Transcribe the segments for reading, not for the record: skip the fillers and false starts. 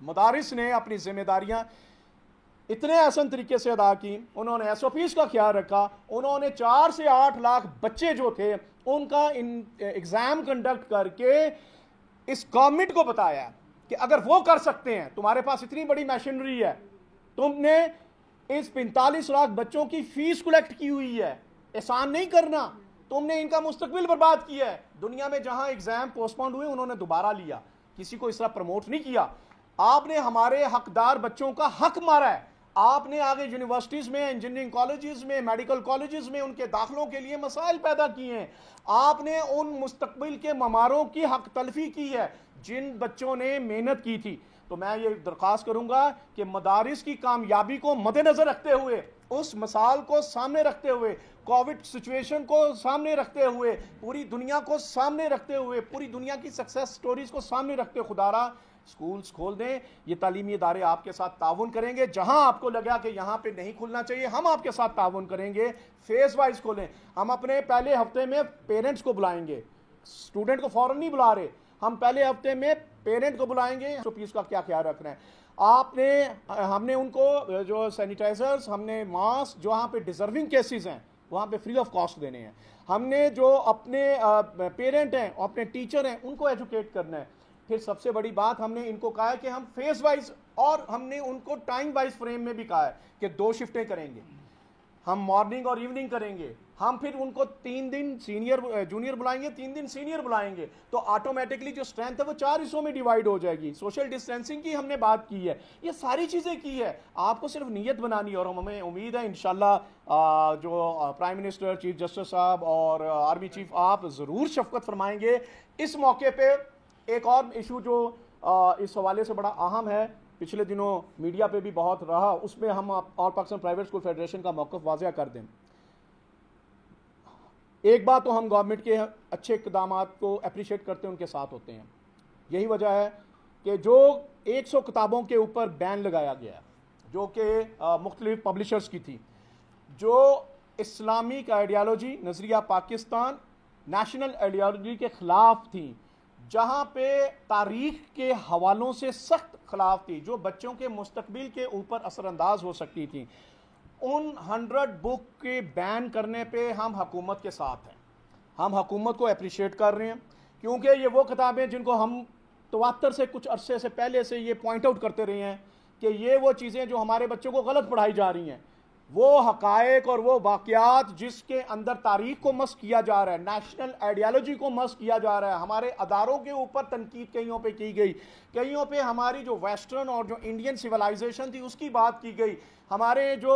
मदारिस ने अपनी जिम्मेदारियां इतने आसान तरीके से अदा की, उन्होंने एसओपीज का ख्याल रखा, उन्होंने 4 से 8 लाख बच्चे जो थे उनका एग्जाम कंडक्ट करके इस गवर्नमेंट को बताया कि अगर वो कर सकते हैं, तुम्हारे पास इतनी बड़ी मशीनरी है, तुमने इस 45 लाख बच्चों की फीस कलेक्ट की हुई है, एहसान नहीं करना, तुमने इनका मुस्तकबिल बर्बाद किया है। दुनिया में जहां एग्जाम पोस्टपोन हुए उन्होंने दोबारा लिया, किसी को इस तरह प्रमोट नहीं किया। आपने हमारे हकदार बच्चों का हक मारा है, आपने आगे यूनिवर्सिटीज में, इंजीनियरिंग कॉलेजेस में, मेडिकल कॉलेजेस में उनके दाखिलों के लिए मसाइल पैदा किए हैं। आपने उन मुस्तकबिल के ममारों की हक तलफी की है जिन बच्चों ने मेहनत की थी। तो मैं ये दरख्वास्त करूंगा कि मदारिस की कामयाबी को मद्देनजर रखते हुए, उस मिसाल को सामने रखते हुए, कोविड सिचुएशन को सामने रखते हुए, पूरी दुनिया को सामने रखते हुए, पूरी दुनिया की सक्सेस स्टोरीज को सामने रखते हुए खुदारा स्कूल्स खोल दें। ये तालीमी इदारे आपके साथ ताउन करेंगे। जहां आपको लगा कि यहां पे नहीं खुलना चाहिए, हम आपके साथ ताउन करेंगे। फेज वाइज खोलें। हम अपने पहले हफ्ते में पेरेंट्स को बुलाएंगे, स्टूडेंट को फौरन नहीं बुला रहे, हम पहले हफ्ते में पेरेंट को बुलाएंगे। फीस का क्या ख्याल रखना है हमने उनको जो सैनिटाइजर्स, हमने मास्क, जो वहाँ पे डिजर्विंग केसेस हैं वहाँ पे फ्री ऑफ कॉस्ट देने हैं। हमने जो अपने पेरेंट हैं, अपने टीचर हैं, उनको एजुकेट करना है। फिर सबसे बड़ी बात, हमने इनको कहा है कि हम फेज वाइज, और हमने उनको टाइम वाइज फ्रेम में भी कहा है कि 2 शिफ्टें करेंगे, हम मॉर्निंग और इवनिंग करेंगे। हम फिर उनको 3 दिन जूनियर बुलाएंगे, 3 दिन सीनियर बुलाएंगे, तो ऑटोमेटिकली जो स्ट्रेंथ है वो 4 हिस्सों में डिवाइड हो जाएगी। सोशल डिस्टेंसिंग की हमने बात की है, ये सारी चीजें की है। आपको सिर्फ नीयत बनानी है, और हमें उम्मीद है इंशाल्लाह जो प्राइम मिनिस्टर, चीफ जस्टिस साहब और आर्मी चीफ, आप जरूर शफकत फरमाएंगे। इस मौके पर एक और इशू जो इस हवाले से बड़ा अहम है, पिछले दिनों मीडिया पे भी बहुत रहा, उसमें हम all Pakistan private school federation का मौक़िफ़ वाज़ेह कर दें। एक बात तो हम गवर्नमेंट के अच्छे इक़दामात को अप्रिशिएट करते हैं, उनके साथ होते हैं। यही वजह है कि जो 100 किताबों के ऊपर बैन लगाया गया, जो कि मुख्तलिफ पब्लिशर्स की थी, जो इस्लामिक आइडियालॉजी, नज़रिया पाकिस्तान, नेशनल आइडियालॉजी के ख़िलाफ़ थी, जहाँ पे तारीख के हवालों से सख्त खिलाफ थी, जो बच्चों के मुस्तकबिल के ऊपर असरअंदाज हो सकती थी, उन 100 बुक के बैन करने पे हम हुकूमत के साथ हैं। हम हुकूमत को अप्रिशिएट कर रहे हैं, क्योंकि ये वो किताबें जिनको हम तवात्तर से कुछ अरसे से पहले से ये पॉइंट आउट करते रहे हैं कि ये वो चीज़ें जो हमारे बच्चों को गलत पढ़ाई जा रही हैं, वो हकायक और वो वाक़यात जिसके अंदर तारीख को मस्क किया जा रहा है, नेशनल आइडियालॉजी को मस्क किया जा रहा है, हमारे अदारों के ऊपर तनकीद कईयों पे की गई, कईयों पे हमारी जो वेस्टर्न और जो इंडियन सिविलाइजेशन थी उसकी बात की गई, हमारे जो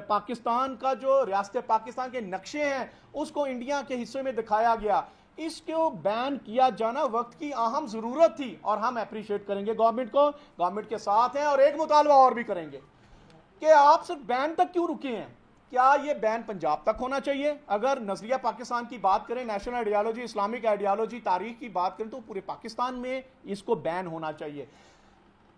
पाकिस्तान का जो रियासत पाकिस्तान के नक्शे हैं उसको इंडिया के हिस्से में दिखाया गया। इसको बैन किया जाना वक्त की अहम ज़रूरत थी, और हम अप्रिशिएट करेंगे गवर्नमेंट को, गवर्नमेंट के साथ हैं। और एक मुतालबा और भी करेंगे कि आप सिर्फ बैन तक क्यों रुके हैं? क्या ये बैन पंजाब तक होना चाहिए? अगर नजरिया पाकिस्तान की बात करें, नेशनल आइडियालॉजी, इस्लामिक आइडियालॉजी, तारीख की बात करें, तो पूरे पाकिस्तान में इसको बैन होना चाहिए।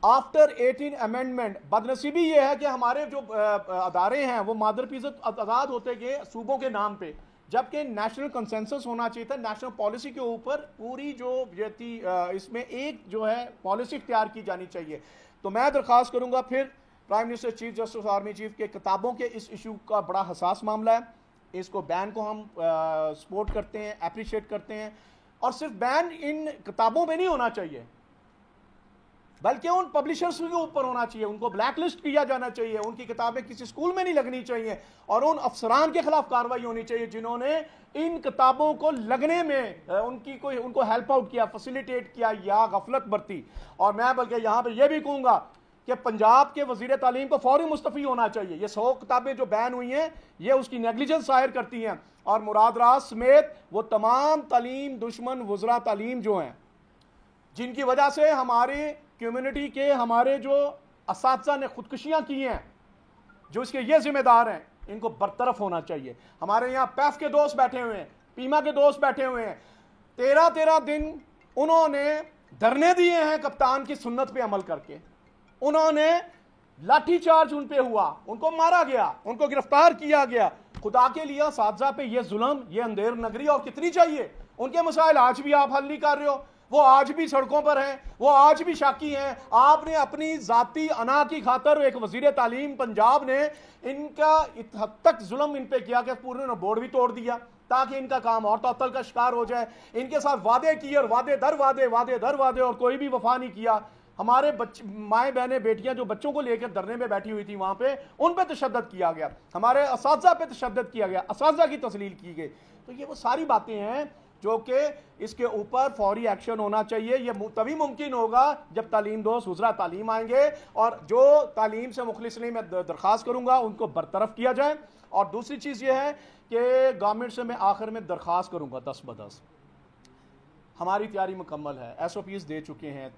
आफ्टर 18 अमेंडमेंट बदनसीबी ये है कि हमारे जो अदारे हैं वो मादरपीज़त आज़ाद होते गए सूबों के नाम पे, जबकि नेशनल कंसेंसस होना चाहिए था, नेशनल पॉलिसी के ऊपर पूरी जो ये थी इसमें एक जो है पॉलिसी इख्तियार की जानी चाहिए। तो मैं दरख्वास्त करूंगा फिर prime minister, chief justice, army chief के किताबों के इस इशू का बड़ा हसास मामला है, इसको बैन को हम सपोर्ट करते हैं, अप्रिशिएट करते हैं। और सिर्फ बैन इन किताबों में नहीं होना चाहिए, बल्कि उन पब्लिशर्स के ऊपर होना चाहिए, उनको ब्लैक लिस्ट किया जाना चाहिए, उनकी किताबें किसी स्कूल में नहीं लगनी चाहिए, और उन अफसरान के खिलाफ कार्रवाई होनी चाहिए जिन्होंने इन किताबों को लगने में उनको हेल्प आउट किया, फैसिलिटेट किया या गफलत बरती। और मैं बल्कि यहाँ पे यह भी कहूँगा कि पंजाब के वजीर तालीम को फौरी मुस्तफ़ी होना चाहिए। ये 100 किताबें जो बैन हुई हैं ये उसकी नेग्लिजेंस जाहिर करती हैं, और मुराद राज समेत वो तमाम तालीम दुश्मन वज़रा तालीम जो हैं, जिनकी वजह से हमारी कम्युनिटी के हमारे जो असातिज़ा ने खुदकुशियाँ की हैं, जो इसके ये जिम्मेदार हैं, इनको बरतरफ होना चाहिए। हमारे यहाँ पैफ के दोस्त बैठे हुए हैं, पीमा के दोस्त बैठे हुए हैं, 13-13 दिन उन्होंने धरने दिए हैं कप्तान की सुन्नत पे अमल करके, उन्होंने लाठीचार्ज उन पे हुआ, उनको मारा गया, उनको गिरफ्तार किया गया। खुदा के लिए साथजा पे ये जुल्म, ये अंधेर नगरी और कितनी चाहिए? उनके मसाइल आज भी आप हल नहीं कर रहे हो। वो आज भी सड़कों पर हैं, वो आज भी शाकी हैं। आपने अपनी जाती अना की खातर एक वजीर तालीम पंजाब ने इनका इत हद तक जुल्म इन पे किया कि पूरे बोर्ड भी तोड़ दिया ताकि इनका काम और तअत्तुल का शिकार हो जाए। इनके साथ वादे किए और वादे दर वादे और कोई भी वफा नहीं किया। हमारे बच्चे, माएँ बहनें, बेटियां जो बच्चों को लेकर धरने में बैठी हुई थी वहां पे, उन पे तशद्दुद किया गया, हमारे असातिज़ा पे तशद्दुद किया गया, असातिज़ा की तस्लील की गई। तो ये वो सारी बातें हैं जो कि इसके ऊपर फौरी एक्शन होना चाहिए। ये तभी मुमकिन होगा जब तालीम दोस्त वज़रा तालीम आएंगे और जो तालीम से मुखलिस नहीं, मैं दरख्वास्त करूंगा उनको बरतरफ किया जाए। और दूसरी चीज़ ये है कि गवर्नमेंट से मैं आखिर में दरख्वास्त करूंगा 10/10, हमारी तैयारी मुकम्मल है, SOPs दे चुके हैं,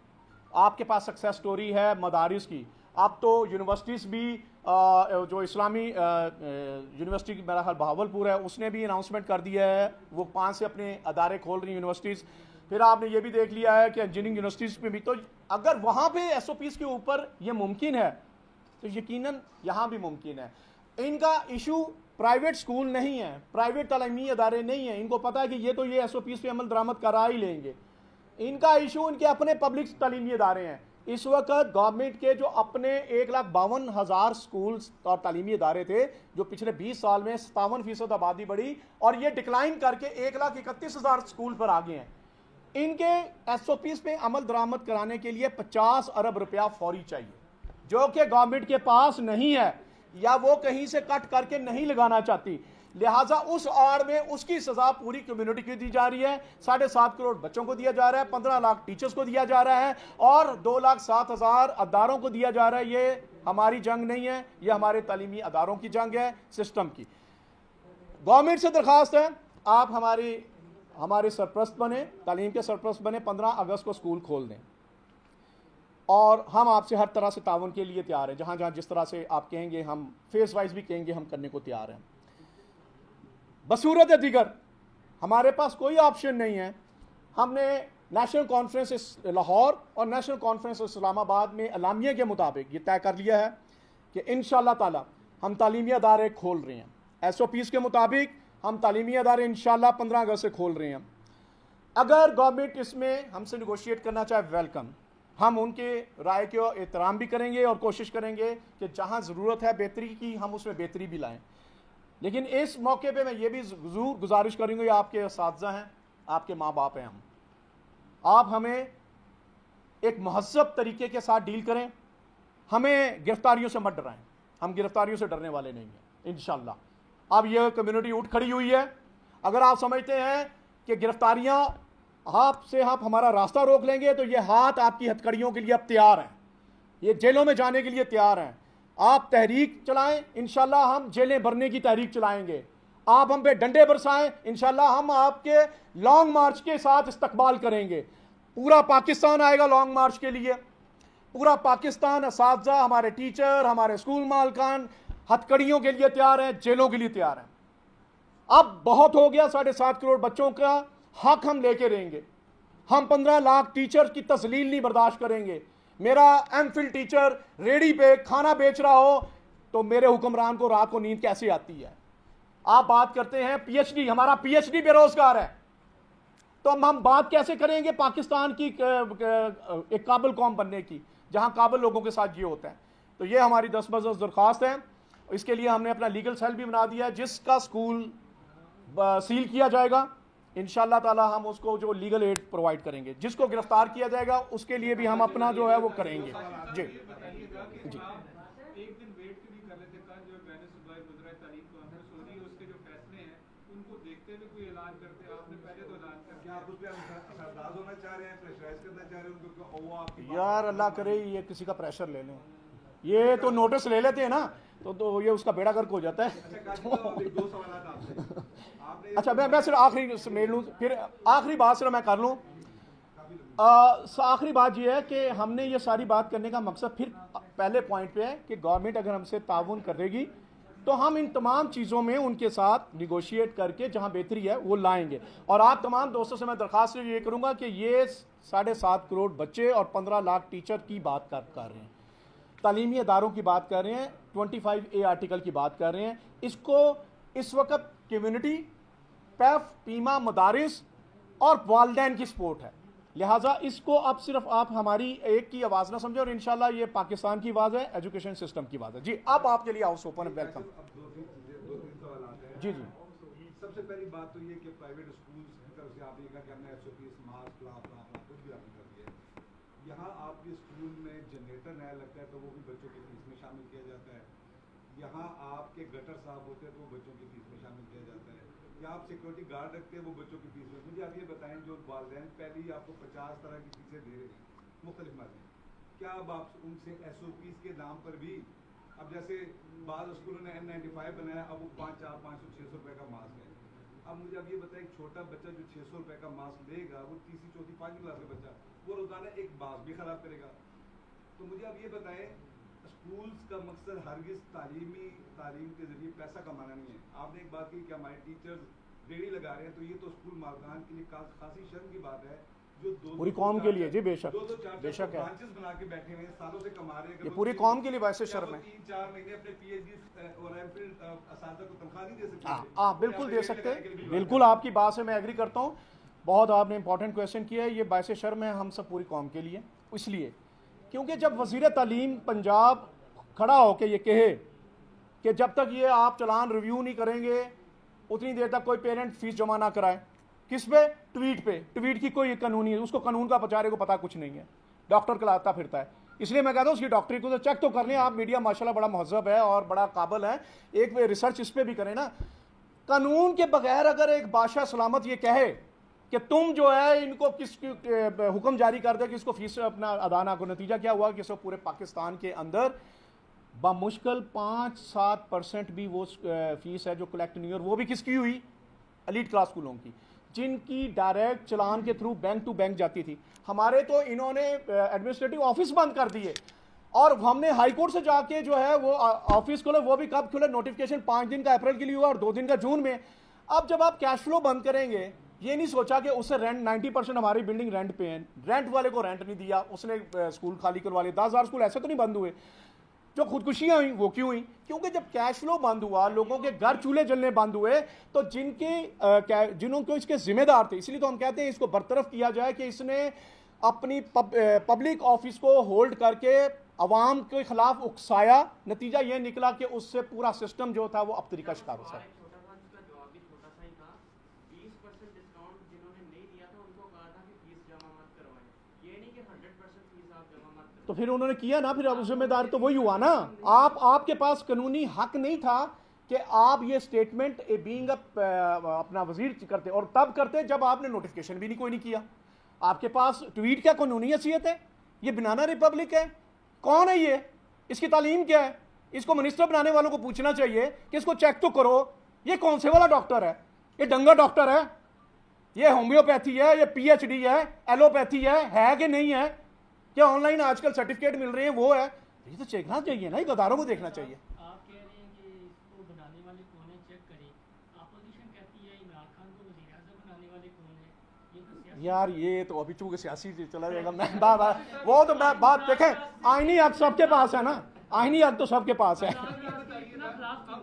आपके पास सक्सेस स्टोरी है मदारिस की। आप तो यूनिवर्सिटीज़ भी जो इस्लामी यूनिवर्सिटी मेरा ख्याल बहावलपुर है, उसने भी अनाउंसमेंट कर दिया है, वो 5 से अपने अदारे खोल रही यूनिवर्सिटीज़। फिर आपने ये भी देख लिया है कि इंजीनियरिंग यूनिवर्सिटीज़ में भी, तो अगर वहाँ पे SOPs के ऊपर ये मुमकिन है तो यकीनन यहाँ भी मुमकिन है। इनका इशू प्राइवेट स्कूल नहीं है, प्राइवेट तालीमी अदारे नहीं है। इनको पता है कि ये तो ये SOPs पे अमल दरामद करा ही लेंगे। इनका इशू इनके अपने पब्लिक तालीमी अदारे हैं। इस वक्त गवर्नमेंट के जो अपने 1,52,000 स्कूल्स और तालीमी अदारे थे, जो पिछले 20 साल में 57% आबादी बढ़ी और ये डिक्लाइन करके 1,31,000 स्कूल पर आ गए हैं। इनके SOPs पे अमल दरामद कराने के लिए 50 अरब रुपया फौरी चाहिए, जो कि गवर्नमेंट के पास नहीं है या वो कहीं से कट करके नहीं लगाना चाहती। लिहाजा उस आड़ में उसकी सजा पूरी कम्युनिटी को दी जा रही है। 7.5 करोड़ बच्चों को दिया जा रहा है, 15 लाख टीचर्स को दिया जा रहा है और 2,07,000 अदारों को दिया जा रहा है। ये हमारी जंग नहीं है, ये हमारे तालीमी अदारों की जंग है, सिस्टम की। गवर्नमेंट से दरखास्त है, आप हमारे सरप्रस्त बने, तालीम के सरप्रस्त बने, 15 अगस्त को स्कूल खोल दें और हम आपसे हर तरह से ताउन के लिए तैयार हैं। जहाँ जहाँ जिस तरह से आप कहेंगे, हम फेस वाइज भी कहेंगे, हम करने को तैयार हैं। बसूरत दीगर हमारे पास कोई ऑप्शन नहीं है। हमने नेशनल कॉन्फ्रेंस लाहौर और नेशनल कॉन्फ्रेंस इस्लामाबाद में अलामिया के मुताबिक ये तय कर लिया है कि इंशाअल्लाह ताला हम तालीमी अदारे खोल रहे हैं। SOPs के मुताबिक हम तालीमी अदारे इंशाअल्लाह 15 अगस्त से खोल रहे हैं। अगर गवर्नमेंट इसमें हमसे निगोशिएट करना चाहे, वेलकम। हम उनके राय को एहतराम भी करेंगे और कोशिश करेंगे कि जहाँ ज़रूरत है बेहतरी की, हम उसमें बेहतरी भी लाएँ। लेकिन इस मौके पे मैं ये भी ज़रूर गुजारिश करूँगी, आपके असातिज़ा हैं, आपके माँ बाप हैं, आप हमें एक महज़्ज़ब तरीके के साथ डील करें। हमें गिरफ्तारियों से मत डराएं, हम गिरफ्तारियों से डरने वाले नहीं हैं इंशाअल्लाह। अब यह कम्युनिटी उठ खड़ी हुई है। अगर आप समझते हैं कि गिरफ्तारियाँ आप हमारा रास्ता रोक लेंगे, तो ये हाथ आपकी हथकड़ियों के लिए अब तैयार हैं, ये जेलों में जाने के लिए तैयार हैं। आप तहरीक चलाएं, इंशाल्लाह हम जेलें भरने की तहरीक चलाएंगे। आप हम पे डंडे बरसाएं, इंशाल्लाह हम आपके लॉन्ग मार्च के साथ इस्तकबाल करेंगे। पूरा पाकिस्तान आएगा लॉन्ग मार्च के लिए, पूरा पाकिस्तान, असातिज़ा, हमारे टीचर, हमारे स्कूल मालकान हथकड़ियों के लिए तैयार हैं, जेलों के लिए तैयार हैं। अब बहुत हो गया, 7.5 करोड़ बच्चों का हक हम लेके रहेंगे। हम 15 लाख टीचर की तस्लील नहीं बर्दाश्त करेंगे। मेरा MPhil टीचर रेडी पे खाना बेच रहा हो तो मेरे हुक्मरान को रात को नींद कैसे आती है? आप बात करते हैं PhD, हमारा PhD बेरोजगार है, तो हम बात कैसे करेंगे पाकिस्तान की एक काबिल कौम बनने की, जहां काबिल लोगों के साथ ये होता है? तो ये हमारी 10/10 दरख्वास्त है। इसके लिए हमने अपना लीगल सेल भी बना दिया है, जिसका स्कूल सील किया जाएगा इंशाअल्लाह ताला हम उसको जो लीगल एड प्रोवाइड करेंगे। जिसको गिरफ्तार किया जाएगा उसके लिए भी हम अपना जो है वो करेंगे। जी जी, एक दिन वेट भी कर लेते, कल जो मैंने सुबह गुजरा तारीख कॉन्फ्रेंस हो रही है, उसके जो फैसले हैं उनको देखते हुए कोई ऐलान करते। आपने पहले तो ऐलान कर दिया, आप उस पर असरदार होना चाह रहे हैं, प्रेशराइज करना चाह रहे हैं उनको? वो आपकी यार अल्लाह करे ये किसी का प्रेशर ले लें, ये तो नोटिस ले लेते हैं ना, तो ये उसका बेड़ा गर्क हो जाता है। दो सवाल आपसे। अच्छा, मैं सिर्फ आखिरी समेट लूँ, फिर आखिरी बात सिर्फ मैं कर लूँ। आखिरी बात यह है कि हमने ये सारी बात करने का मकसद फिर पहले पॉइंट पे है कि गवर्नमेंट अगर हमसे ताउन करेगी तो हम इन तमाम चीज़ों में उनके साथ निगोशिएट करके जहाँ बेहतरी है वो लाएंगे। और आप तमाम दोस्तों से मैं दरख्वास्त ये करूँगा कि ये 7.5 करोड़ बच्चे और 15 लाख टीचर की बात कर रहे हैं, तालीमी अदारों की बात कर रहे हैं, 25A आर्टिकल की बात कर रहे हैं। इसको इस वक्त कम्युनिटी, पैफ, पीमा, मदारिस और वालदैन की सपोर्ट है। लिहाजा इसको अब सिर्फ आप हमारी एक की आवाज़ ना समझे, और इंशाल्लाह ये पाकिस्तान की आवाज़ है, एजुकेशन सिस्टम की आवाज़ है। जी, अब आपके लिए हाउस ओपन, वेलकम। अब दो तीन सवाल आते हैं। जी जी। सबसे पहली बात तो ये कि प्राइवेट स्कूल्स की तरफ से आपने कहा कि हमने SOPs मार्क्स फ्ला कुछ भी आपने कर दिया। यहाँ आपके स्कूल में जनरेटर नया लगता है तो वो भी बच्चों की फीस में शामिल किया जाता है। यहाँ आपके गटर साफ होते हैं तो वो बच्चों की फीस में शामिल किया जाता है। या आप सिक्योरिटी गार्ड रखते हैं वो बच्चों की फीस में। मुझे आप ये बताएं, जो वालिदैन पहले ही आपको 50 तरह की फीसें दे रहे हैं मुख्तलिफ माध्यम, क्या अब आप उनसे SOPs के नाम पर भी, अब जैसे बाद स्कूलों ने N95 बनाया, अब वो 500, 500, 600 रुपये का मास्क है। अब मुझे अब ये बताएं, एक छोटा बच्चा जो 600 रुपये का मास्क लेगा, वो तीसरी चौथी 5वीं क्लास का बच्चा, वो रोजाना एक मास्क भी खराब करेगा। तो मुझे अब ये बताएं, स्कूल्स का मकसद हरगिज तालीम के जरिए पैसा कमाना नहीं है। आपने एक बात की कि हमारे टीचर्स रेडी लगा रहे हैं, तो ये तो स्कूल मालकान के लिए खासी शर्म की बात है, जो पूरी कौम के लिए। जी बेशक, 200-400 बेशक है, ब्रांचेस बना के बैठे हुए हैं, सालों से कमा रहे हैं। ये पूरी कौम के लिए वैसे शर्म है। 3-4 महीने अपने PhD और MPhil असातिज़ा को तनख्वाह नहीं दे सकते। हाँ बिल्कुल दे सकते, बिल्कुल आपकी बात से मैं एग्री करता हूँ। बहुत आपने इंपॉर्टेंट क्वेश्चन किया है। ये बायसे शर्म है हम सब पूरी कौम के लिए, इसलिए क्योंकि जब वज़ीर तालीम पंजाब खड़ा होकर ये कहे कि जब तक ये आप चलान रिव्यू नहीं करेंगे उतनी देर तक कोई पेरेंट फीस जमा ना कराए, किस पे? ट्वीट पे। ट्वीट की कोई कानूनी है, उसको कानून का बेचारे को पता कुछ नहीं है, डॉक्टर कहलाता फिरता है। इसलिए मैं कहता हूँ उसकी डॉक्टरी को तो चेक तो कर लें आप। मीडिया माशाल्लाह बड़ा महज़ब है और बड़ा काबिल है, एक रिसर्च इस पर भी करें ना। कानून के बगैर अगर एक बादशाह सलामत ये कहे कि तुम जो है इनको किस हुक्म जारी कर दे कि इसको फीस अपना अदा ना करो, नतीजा क्या हुआ कि सब पूरे पाकिस्तान के अंदर बामुश्किल 5-7% भी वो फीस है जो कलेक्ट नहीं, और वो भी किसकी हुई? एलीट क्लास स्कूलों की, जिनकी डायरेक्ट चलान के थ्रू बैंक टू बैंक जाती थी। हमारे तो इन्होंने एडमिनिस्ट्रेटिव ऑफिस बंद कर दिए, और हमने हाई कोर्ट से जाके जो है वो ऑफिस खोले, वो भी कब खुले? नोटिफिकेशन 5 दिन का अप्रैल के लिए हुआ और 2 दिन का जून में। अब जब आप कैश फ्लो बंद करेंगे, ये नहीं सोचा कि उससे रेंट 90% हमारी बिल्डिंग रेंट पे है, रेंट वाले को रेंट नहीं दिया, उसने स्कूल खाली करवा लिए। 10,000 स्कूल ऐसे तो नहीं बंद हुए। जो खुदकुशियां हुई वो क्यों हुई? क्योंकि जब कैश फ्लो बंद हुआ, लोगों के घर चूल्हे जलने बंद हुए, तो जिन्होंने इसके जिम्मेदार थे, इसलिए तो हम कहते हैं इसको बरतरफ किया जाए कि इसने अपनी पब्लिक ऑफिस को होल्ड करके अवाम के खिलाफ उकसाया। नतीजा ये निकला कि उससे पूरा सिस्टम जो था वो अब तरीका शिकार हो। तो फिर उन्होंने किया ना, फिर अब जिम्मेदार तो वही हुआ ना। आपके पास कानूनी हक नहीं था कि आप ये स्टेटमेंट बीइंग अपना वजीर करते, और तब करते जब आपने नोटिफिकेशन भी कोई नहीं किया। आपके पास ट्वीट क्या कानूनी हैसियत है? ये बनाना रिपब्लिक है? कौन है ये? इसकी तालीम क्या है? इसको मिनिस्टर बनाने वालों को पूछना चाहिए कि इसको चेक तो करो, ये कौन से वाला डॉक्टर है? ये डंगा डॉक्टर है? ये होम्योपैथी है? ये PhD है? एलोपैथी है कि नहीं है? क्या ऑनलाइन आजकल सर्टिफिकेट मिल रहे हैं वो है? ये तो चेकना चाहिए ना, इदारों को देखना चाहिए। आप कह रहे हैं कि इसको बनाने वाले कौन है, चेक करें। अपोजिशन कहती है इमरान खान को वज़ीर आज़म बनाने वाले कौन है? ये तो यार ये तो अभी चूंकि सियासी चला जाएगा। मैं वो तो मैं बात देखें, आईनी हक सबके पास है ना, आईनी हक तो सबके पास है।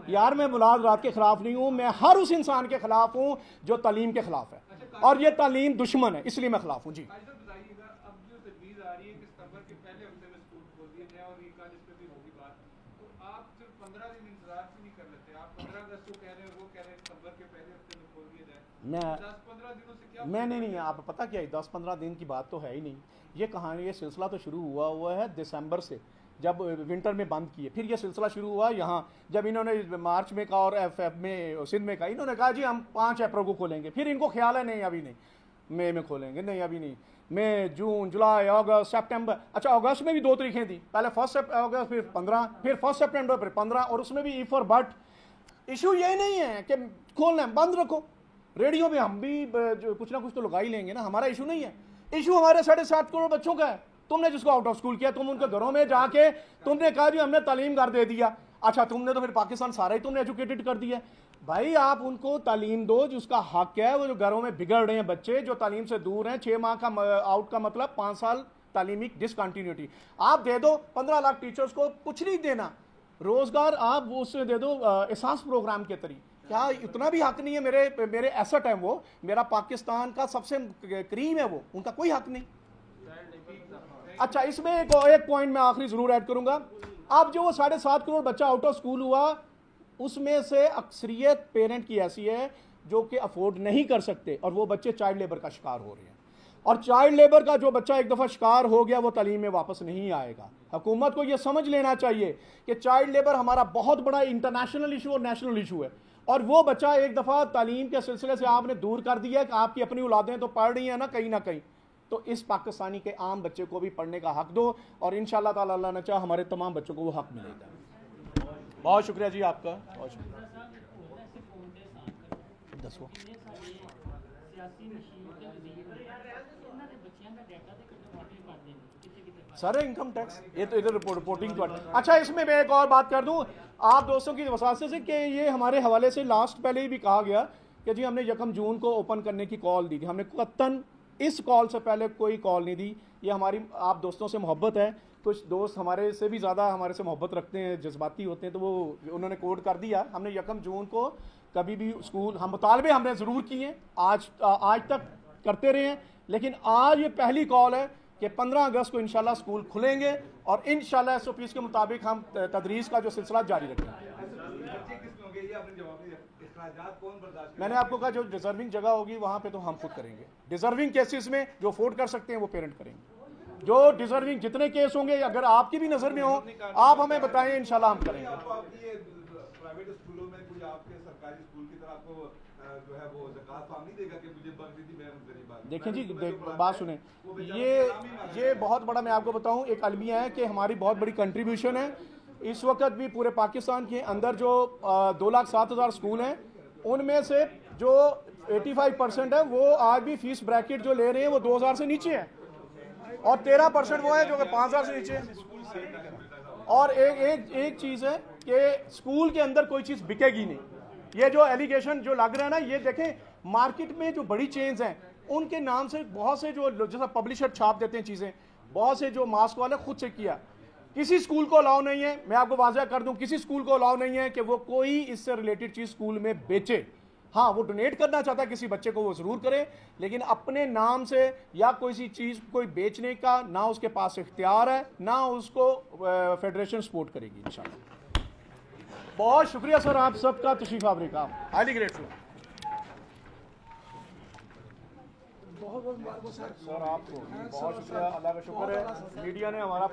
यार मैं मुलाज़रात के खिलाफ नहीं हूँ, मैं हर उस इंसान के खिलाफ हूँ जो तालीम के खिलाफ है, और ये तालीम दुश्मन है, इसलिए मैं खिलाफ हूँ। जी मैं नहीं, आप पता क्या है, 10-15 दिन की बात तो है ही नहीं। ये कहानी, ये सिलसिला तो शुरू हुआ है दिसंबर से, जब विंटर में बंद किए। फिर ये सिलसिला शुरू हुआ यहाँ जब इन्होंने मार्च में कहा और FF में सिंध में कहा, इन्होंने कहा जी हम 5 अप्रैल को खोलेंगे। फिर इनको ख्याल है नहीं अभी नहीं, मई में खोलेंगे, नहीं अभी नहीं, मई, जून, जुलाई, अगस्त, सितंबर। अच्छा अगस्त में भी 2 तारीखें थी, पहले 1 अगस्त, फिर 15, फिर 1 सितंबर, फिर 15, और उसमें भी ई फॉर बट। इशू ये नहीं है कि खोलना है, बंद रखो। रेडियो में हम भी कुछ ना कुछ तो लगा ही लेंगे ना, हमारा इशू नहीं है। इशू हमारे 7.5 करोड़ बच्चों का है। तुमने जिसको आउट ऑफ स्कूल किया, तुम उनके घरों में जाके तुमने कहा जी हमने तालीम घर दे दिया। अच्छा तुमने तो फिर पाकिस्तान सारा ही तुमने एजुकेटेड कर दिया। भाई आप उनको तालीम दो जिसका हक है। वो जो घरों में बिगड़ रहे हैं बच्चे, जो तालीम से दूर हैं, 6 माह का आउट का मतलब 5 साल तालीमी डिसकंटिन्यूटी, आप दे दो। 15 लाख टीचर्स को कुछ नहीं देना, रोजगार आप वो उससे दे दो एहसास प्रोग्राम के तरीके। क्या इतना भी हक नहीं है? मेरे मेरे एसेट है वो, मेरा पाकिस्तान का सबसे करीम है वो, उनका कोई हक नहीं। अच्छा, इसमें एक पॉइंट मैं आखिरी जरूर ऐड करूंगा। अब जो वो 7.5 करोड़ बच्चा आउट ऑफ स्कूल हुआ, उसमें से अक्सरियत पेरेंट की ऐसी है जो कि अफोर्ड नहीं कर सकते, और वो बच्चे चाइल्ड लेबर का शिकार हो रहे हैं। और चाइल्ड लेबर का जो बच्चा एक दफ़ा शिकार हो गया, वो तालीम में वापस नहीं आएगा। हुकूमत को यह समझ लेना चाहिए कि चाइल्ड लेबर हमारा बहुत बड़ा इंटरनेशनल इशू और नेशनल इशू है, और वो बच्चा एक दफ़ा तालीम के सिलसिले से आपने दूर कर दिया है कि आपकी अपनी औलादें तो पढ़ रही हैं ना कहीं, तो इस पाकिस्तानी के आम बच्चे को भी पढ़ने का हक दो, और इंशाअल्लाह ताला अल्लाह ने चाहा हमारे तमाम बच्चों को वो हक मिलेगा। बहुत शुक्रिया जी आपका, बहुत शुक्रिया। दसो सर इनकम टैक्स, ये तो इधर रिपोर्टिंग। अच्छा, इसमें मैं एक और बात कर दूं आप दोस्तों की वसात से कि ये हमारे हवाले से लास्ट पहले ही भी कहा गया कि जी हमने 1 जून को ओपन करने की कॉल दी थी। हमने कतन इस कॉल से पहले कोई कॉल नहीं दी। ये हमारी आप दोस्तों से मोहब्बत है, कुछ दोस्त हमारे से भी ज़्यादा हमारे से मोहब्बत रखते हैं, जज्बाती होते हैं, तो वो उन्होंने कोड कर दिया। हमने 1 जून को कभी भी स्कूल, हम मुतालबे हमने ज़रूर किए, आज तक करते रहे हैं, लेकिन आज ये पहली कॉल है कि 15 अगस्त को इंशाल्लाह स्कूल खुलेंगे, और इंशाल्लाह SOPs के मुताबिक हम तदरीस का जो सिलसिला जारी रखेंगे। मैंने आपको कहा जो डिजर्विंग जगह होगी वहां पे तो हम खुद करेंगे। डिजर्विंग केसेस में जो अफोर्ड कर सकते हैं वो पेरेंट करेंगे। जो डिजर्विंग जितने केस होंगे, अगर आपकी भी नजर में हो, आप हमें बताएं, इंशाल्लाह हम करेंगे। प्राइवेट स्कूलों में कुछ आपके सरकारी स्कूल की तरह आपको जो है वो ज़कात फार्म नहीं देगा कि मुझे बख्शी थी, मैं गरीब आदमी। देखें जी, बात सुने, ये बहुत बड़ा, मैं आपको बताऊं, एक अलमिया है कि हमारी बहुत बड़ी कंट्रीब्यूशन है। इस वक्त भी पूरे पाकिस्तान के अंदर जो 2,07,000 स्कूल हैं, उनमें से जो 85% है वो आज भी फीस ब्रैकेट जो ले रहे हैं वो 2,000 से नीचे है, और 13% वो है जो कि 5,000 से नीचे है। और एक चीज़ है कि स्कूल के अंदर कोई चीज़ बिकेगी नहीं। ये जो एलिगेशन जो लग रहा है ना, ये देखें मार्केट में जो बड़ी चेन्स हैं उनके नाम से बहुत से जो जैसा पब्लिशर छाप देते हैं चीज़ें, बहुत से जो मास्क वाले खुद से किया, किसी स्कूल को अलाउ नहीं है। मैं आपको वाज़ह कर दूं, किसी स्कूल को अलाउ नहीं है कि वो कोई इससे रिलेटेड चीज़ स्कूल में बेचे। हाँ, वो डोनेट करना चाहता है किसी बच्चे को, वो ज़रूर करे, लेकिन अपने नाम से या कोई सी चीज़ कोई बेचने का ना उसके पास इख्तियार है, ना उसको फेडरेशन सपोर्ट करेगी इंशाल्लाह। बहुत शुक्रिया सर आप सबका तशरीफ आवरी का, हाईली ग्रेटफुल। बहुत बहुत सर आपको बहुत शुक्रिया, अल्लाह का शुक्र है मीडिया ने हमारा